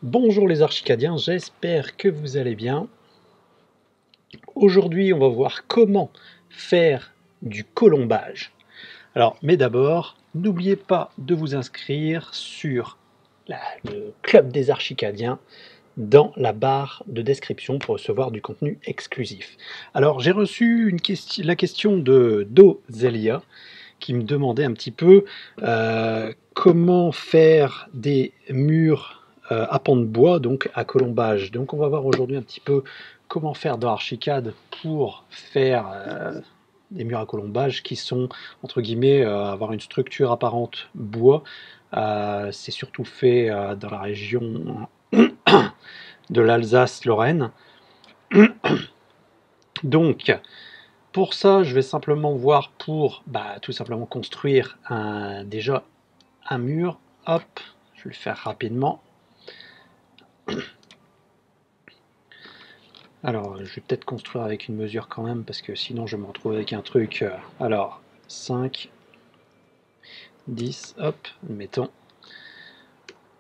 Bonjour les archicadiens, j'espère que vous allez bien. Aujourd'hui, on va voir comment faire du colombage. Mais d'abord, n'oubliez pas de vous inscrire sur le club des archicadiens dans la barre de description pour recevoir du contenu exclusif. Alors, j'ai reçu la question de Dozelia qui me demandait un petit peu comment faire des murs à pans de bois, donc à colombage. Donc on va voir aujourd'hui un petit peu comment faire dans Archicad pour faire des murs à colombage qui sont, entre guillemets, avoir une structure apparente bois. C'est surtout fait dans la région de l'Alsace-Lorraine. Donc, pour ça, je vais simplement voir pour tout simplement construire déjà un mur. Hop, je vais le faire rapidement. Alors, je vais peut-être construire avec une mesure quand même, parce que sinon je me retrouve avec un truc. Alors, 5, 10, hop, mettons.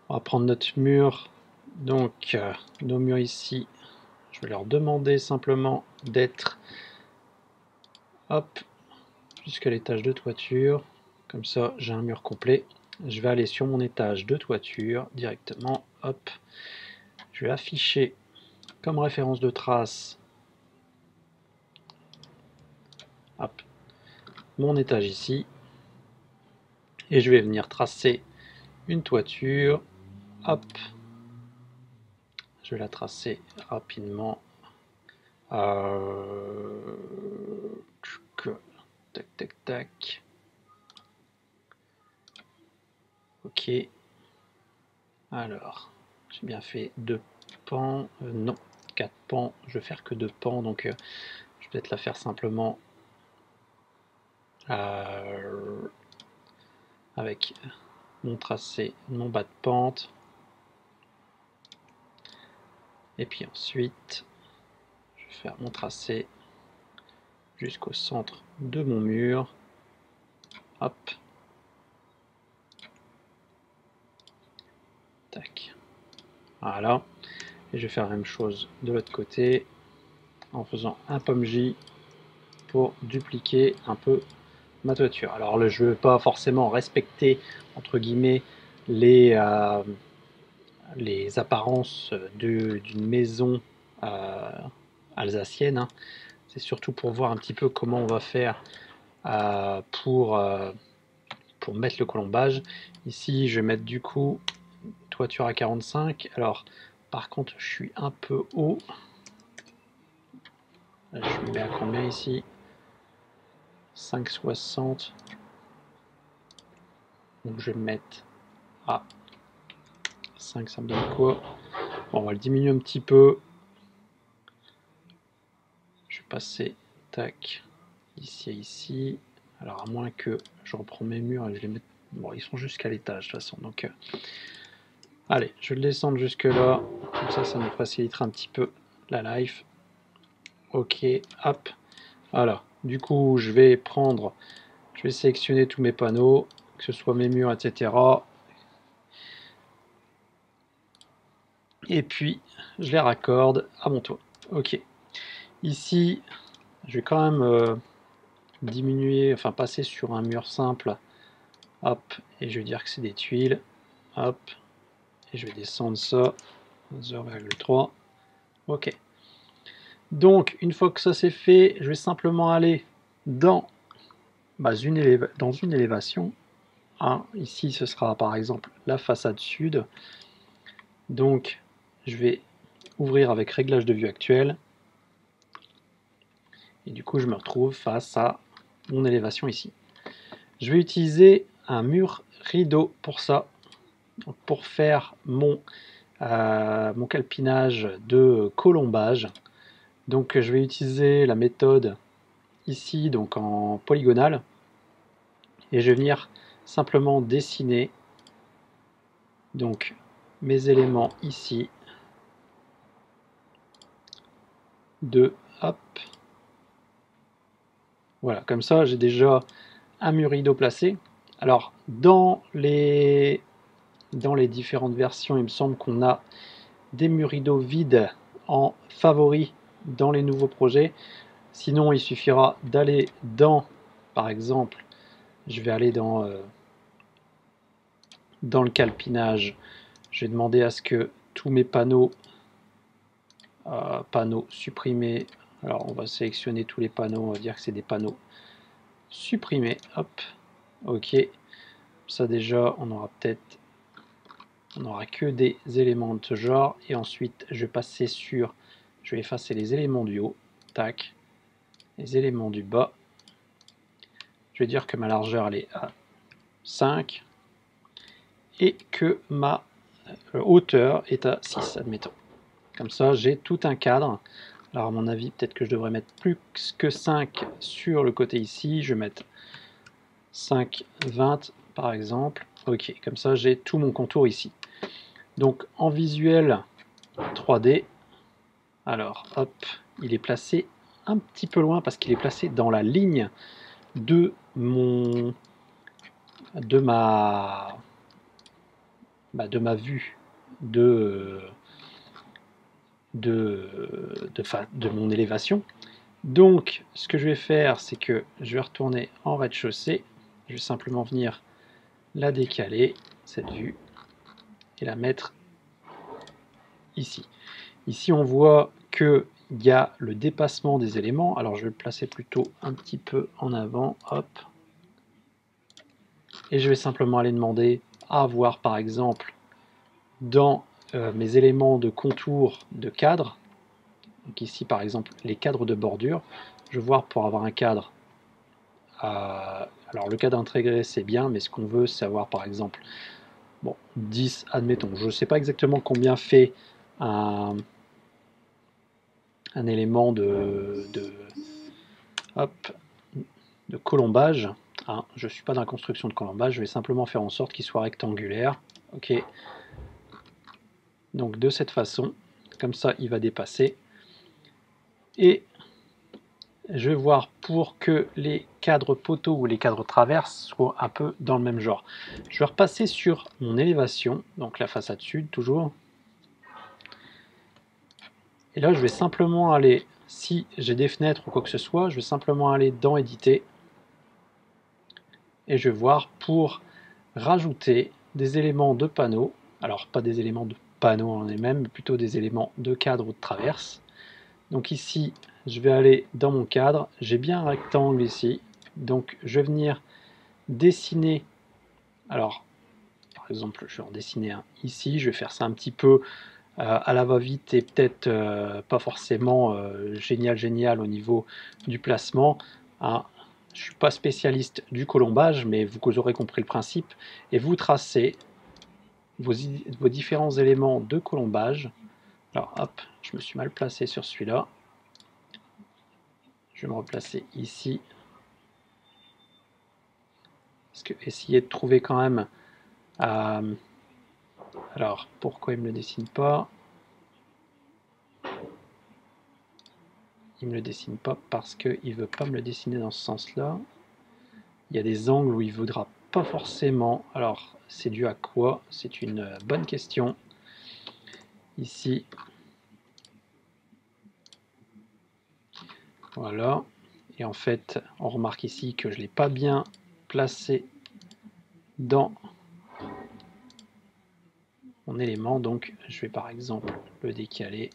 On va prendre notre mur. Donc, nos murs ici, je vais leur demander simplement d'être, hop, jusqu'à l'étage de toiture. Comme ça, j'ai un mur complet. Je vais aller sur mon étage de toiture directement. Hop, je vais afficher comme référence de trace, hop, mon étage ici, et je vais venir tracer une toiture. Hop, je vais la tracer rapidement. Tac, tac, tac. Ok. Alors, j'ai bien fait 2 pans. Non, 4 pans. Je vais faire que 2 pans, donc je vais peut-être la faire simplement avec mon tracé, mon bas de pente. Et puis ensuite, je vais faire mon tracé jusqu'au centre de mon mur. Hop. Tac. Voilà. Et je vais faire la même chose de l'autre côté en faisant un pomme J pour dupliquer un peu ma toiture. Alors là, je ne veux pas forcément respecter entre guillemets les apparences d'une maison alsacienne, hein. C'est surtout pour voir un petit peu comment on va faire pour mettre le colombage. Ici, je vais mettre du coup toiture à 45. Alors, par contre, je suis un peu haut. Je me mets à combien ici? 5,60. Donc, je vais me mettre à 5, ça me donne quoi? Bon, on va le diminuer un petit peu. Je vais passer, tac, ici et ici. Alors, à moins que je reprends mes murs et je les mette. Bon, ils sont jusqu'à l'étage de toute façon. Donc, allez, je vais le descendre jusque là. Comme ça nous facilitera un petit peu la life. Ok, hop. Voilà. Du coup, je vais sélectionner tous mes panneaux, que ce soit mes murs, etc. Et puis, je les raccorde à mon toit. Ok. Ici, je vais quand même diminuer, enfin passer sur un mur simple. Hop, et je vais dire que c'est des tuiles. Hop, et je vais descendre ça. 0,3. Ok. Donc, une fois que ça c'est fait, je vais simplement aller dans, une élévation. Ici, ce sera par exemple la façade sud. Donc, je vais ouvrir avec réglage de vue actuel. Et du coup, je me retrouve face à mon élévation ici. Je vais utiliser un mur rideau pour ça, pour faire mon calpinage de colombage. Donc, je vais utiliser la méthode ici, donc en polygonale. Et je vais venir simplement dessiner donc mes éléments ici. Hop. Voilà, comme ça j'ai déjà un mur rideau placé. Alors dans les dans les différentes versions, il me semble qu'on a des murs vides en favori dans les nouveaux projets. Sinon, il suffira d'aller dans, par exemple, je vais aller dans le calpinage. Je vais demander à ce que tous mes panneaux supprimés, alors on va sélectionner tous les panneaux, on va dire que c'est des panneaux supprimés, hop, ok, ça déjà on aura que des éléments de ce genre, et ensuite je vais passer sur, je vais effacer les éléments du haut, tac, les éléments du bas, je vais dire que ma largeur elle est à 5, et que ma hauteur est à 6, admettons. Comme ça, j'ai tout un cadre. Alors à mon avis, peut-être que je devrais mettre plus que 5 sur le côté ici. Je vais mettre 5, 20 par exemple. Ok, comme ça, j'ai tout mon contour ici. Donc en visuel 3D, alors hop, il est placé un petit peu loin parce qu'il est placé dans la ligne de ma vue de mon élévation. Donc, ce que je vais faire, c'est que je vais retourner en rez-de-chaussée. Je vais simplement venir la décaler, cette vue, et la mettre ici. Ici, on voit qu'il y a le dépassement des éléments. Alors, je vais le placer plutôt un petit peu en avant. Hop. Et je vais simplement aller demander à avoir, par exemple, dans mes éléments de contour de cadre, donc ici, par exemple, les cadres de bordure, je vais voir pour avoir un cadre. Alors le cadre intégré c'est bien, mais ce qu'on veut c'est avoir par exemple 10 admettons. Je ne sais pas exactement combien fait un élément de colombage. Hein. Je ne suis pas dans la construction de colombage, je vais simplement faire en sorte qu'il soit rectangulaire. Ok. Donc de cette façon, comme ça il va dépasser. Et je vais voir pour que les cadres poteaux ou les cadres traverses soient un peu dans le même genre. Je vais repasser sur mon élévation, donc la façade sud toujours. Et là, je vais simplement aller, si j'ai des fenêtres ou quoi que ce soit, je vais simplement aller dans éditer. Et je vais voir pour rajouter des éléments de panneaux. Alors, pas des éléments de panneaux en eux-mêmes, mais plutôt des éléments de cadre ou de traverse. Donc ici, je vais aller dans mon cadre, j'ai bien un rectangle ici, donc je vais venir dessiner, alors par exemple je vais en dessiner un ici, je vais faire ça un petit peu à la va-vite et peut-être pas forcément génial au niveau du placement. Hein. Je ne suis pas spécialiste du colombage, mais vous aurez compris le principe, et vous tracez vos différents éléments de colombage. Alors hop, je me suis mal placé sur celui-là. Je vais me replacer ici. Parce que essayer de trouver quand même... alors, pourquoi il ne me le dessine pas? Il ne me le dessine pas parce qu'il ne veut pas me le dessiner dans ce sens-là. Il y a des angles où il ne voudra pas forcément. Alors, c'est dû à quoi? C'est une bonne question. Ici. Voilà. Et en fait, on remarque ici que je ne l'ai pas bien placé dans mon élément. Donc, je vais par exemple le décaler.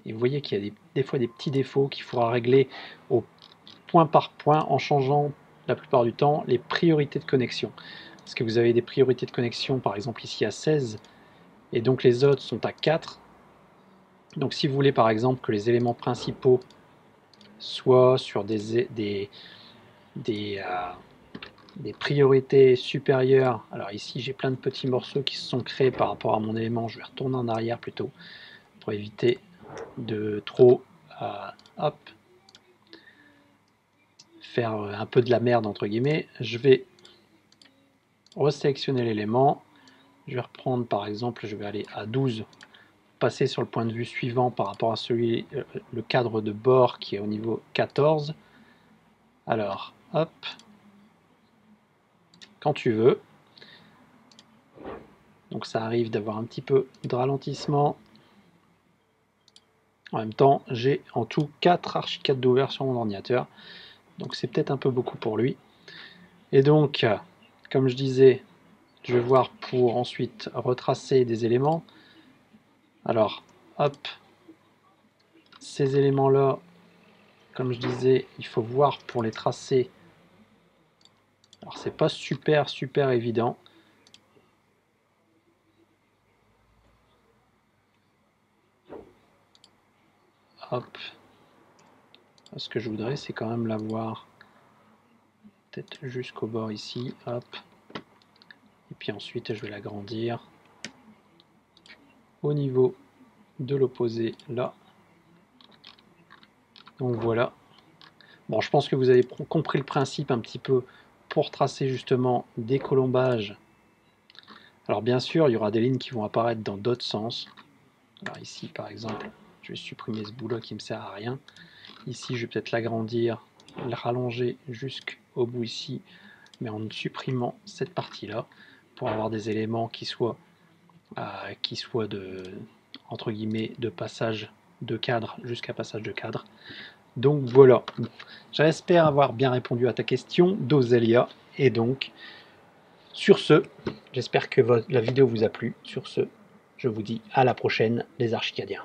Et vous voyez qu'il y a des fois des petits défauts qu'il faudra régler au point par point en changeant la plupart du temps les priorités de connexion. Parce que vous avez des priorités de connexion par exemple ici à 16 et donc les autres sont à 4. Donc si vous voulez par exemple que les éléments principaux soient sur des priorités supérieures, alors ici j'ai plein de petits morceaux qui se sont créés par rapport à mon élément, je vais retourner en arrière plutôt pour éviter de trop hop, faire un peu de la merde entre guillemets. Je vais resélectionner l'élément, je vais reprendre par exemple, je vais aller à 12, passer sur le point de vue suivant par rapport à celui, le cadre de bord qui est au niveau 14. Alors hop, quand tu veux, Donc ça arrive d'avoir un petit peu de ralentissement. En même temps, j'ai en tout 4 archicades d'ouvert sur mon ordinateur. Donc c'est peut-être un peu beaucoup pour lui. Et donc, comme je disais, je vais voir pour ensuite retracer des éléments. Alors, hop, ces éléments-là, comme je disais, il faut voir pour les tracer. Alors, c'est pas super évident. Hop. Ce que je voudrais, c'est quand même l'avoir peut-être jusqu'au bord ici. Hop. Et puis ensuite, je vais l'agrandir au niveau de l'opposé là. Donc voilà. Bon, je pense que vous avez compris le principe un petit peu pour tracer justement des colombages. Alors bien sûr, il y aura des lignes qui vont apparaître dans d'autres sens. Alors ici, par exemple, je vais supprimer ce bout-là qui ne me sert à rien. Ici, je vais peut-être l'agrandir, le rallonger jusqu'au bout ici, mais en supprimant cette partie-là, pour avoir des éléments qui soient de, entre guillemets, de passage de cadre jusqu'à passage de cadre. Donc voilà, j'espère avoir bien répondu à ta question, Dozelia, et donc, sur ce, j'espère que la vidéo vous a plu. Sur ce, je vous dis à la prochaine, les Archicadiens.